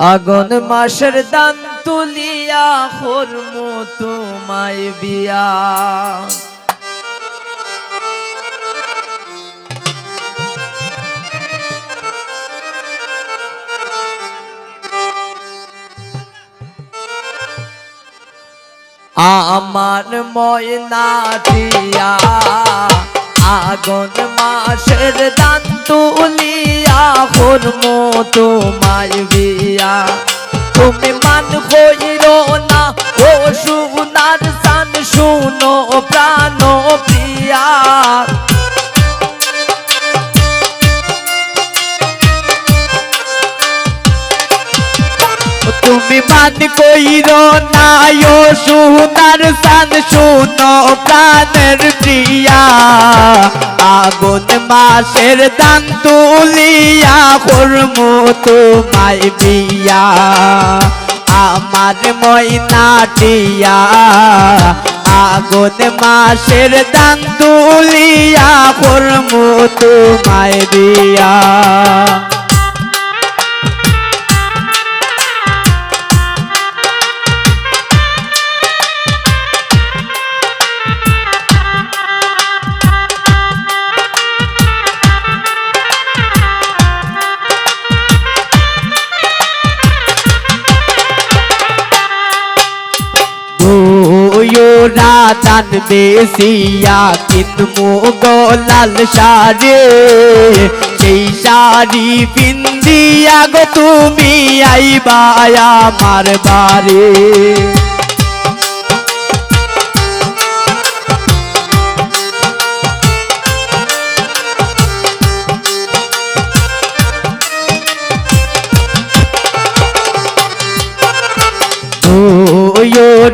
আগুন মাসের দান তুলিয়া করমু তোমায় বিয়া আমার ময়নাটিয়া আগুন মাসের দান তুলিয়া করমু তোমায় বিয়া তুমি মান কইরো না ও সোনার চান শুনো প্রাণ প্রিয়া তুমি মান কইরো না ও সোনার চান শুনো প্রাণের প্রিয়া আগুন মাসের দান তুলিয়া করমু তোমায় বিয়া আমার ময়নাটিয়া আগুন মাসের দান তুলিয়া করমু তোমায় বিয়া রাতান বেশিয়া কিনমু গোলাল শাড়ি সেই শাড়ি পিন্দিয়া গো তুমি আইবা আমার বাড়ি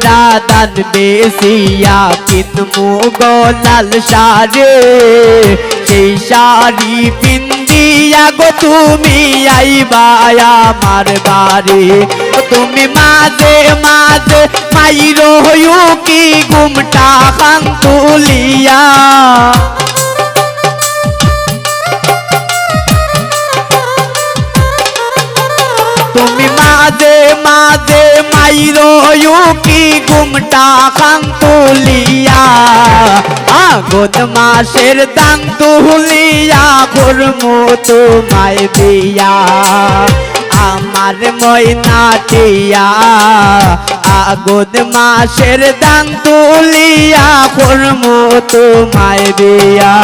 রাতান বেশিয়া কিনমু গোলাল শাড়ি সেই শাড়ি পিন্দিয়া গো তুমি আইবা আমার বাড়ি তুমি মাঝে মাঝে মাইরো হইও কি ঘুমটা খান তুলিয়া তুমি মাঝে মাঝে মাইরো কি ঘুমটা খান তুলিয়া আগুন মাসের দান তুলিয়া করমু তোমায় বিয়া আমার ময়নাটিয়া আগুন মাসের দান তুলিয়া করমু তোমায় বিয়া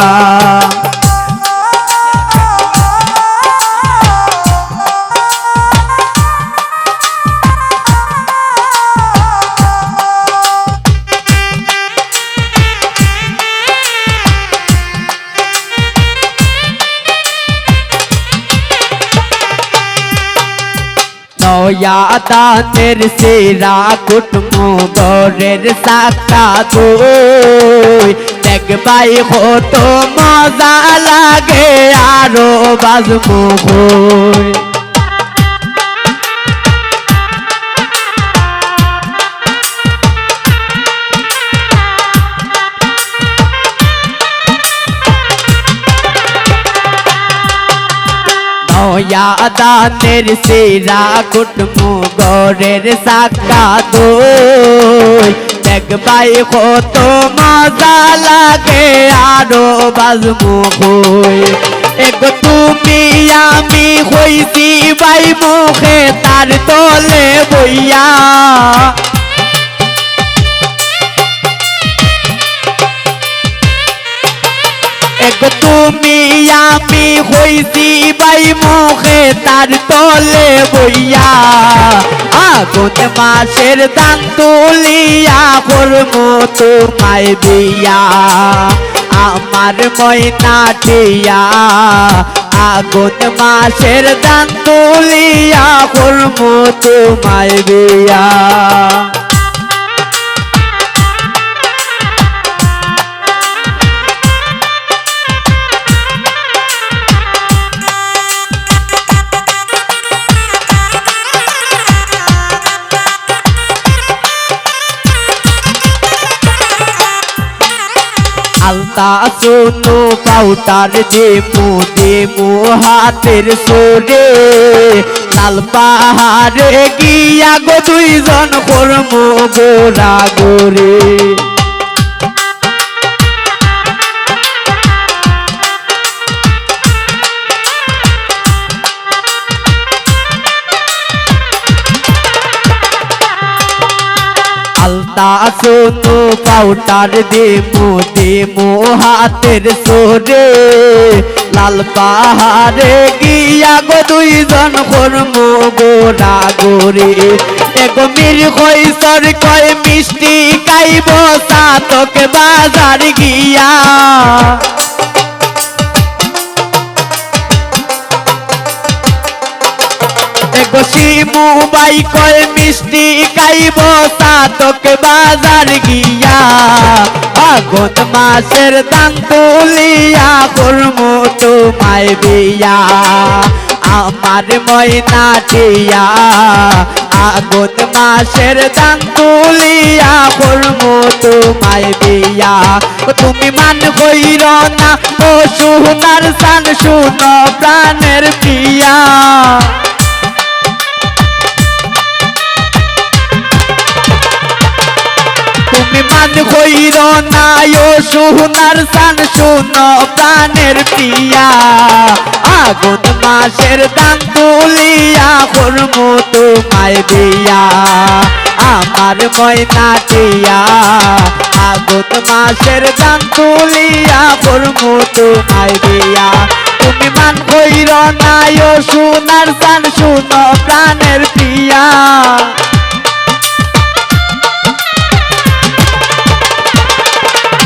দানের সেরা কুটমু গরের সাকা দই দেখবাই কত মজা লাগে আরো বাজমু হই দানের সেরা কুটমু গরের সাকা দই দেখবাই কত মজা লাগে আরো বাজমু হই এগো তুমি আমি হইছি বাই মুখে তার তলে বইয়া এগো তুমি আমি হইছি বাই মুখে তার তলে বইয়া আগুন মাসের দান তুলিয়া করমু তোমায় বিয়া আমার ময়নাটিয়া আগুন মাসের দান তুলিয়া করমু তোমায় বিয়া আলতা সোনো পাউটার দেমু দেমু হাতের সোরে লাল পাহাড়ে গিয়া গো দুইজন কর্ম গোরা গোরে আলতা সোনো পাউডার দেমো হাতের সোরে লাল পাহাড়ে গিয়া গো দুইজন কর্ম গোরা গোরে এগো মির কইসর কয় মিষ্টি খাইব সাতক বাজার গিয়া এগো শিমু বাই কয় মিষ্টি খাইব সাতক বাজার গিয়া আগত মাসের দান তুলিয়া করম তোমায় বিয়া আমার ময়না টিয়া আগত মাসের দান তুলিয়া করম তোমায় বিয়া তুমি মান কইর না ও সুনার সান শুনো প্রাণের প্রিয়া তুমি মান কইর না ও সুনার সান শুনো প্রাণের প্রিয়া আগুন মাসের দান তুলিয়া করম তোমায় বিয়া আমার ময়না টিয়া আগুন মাসের দান তুলিয়া করম তোমায় বিয়া তুমি মান কইর না ও সুনার সান শুনো প্রাণের প্রিয়া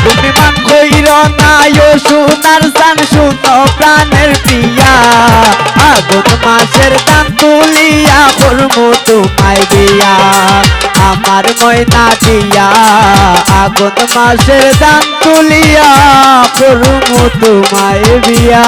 তুমি মান কইর না ও সুনার সান শুনো প্রাণের প্রিয়া আগত মাসের দান তুলিয়া করম তোমায় বিয়া আমার ময়না টিয়া আগত মাসের দান তুলিয়া করম তোমায় বিয়া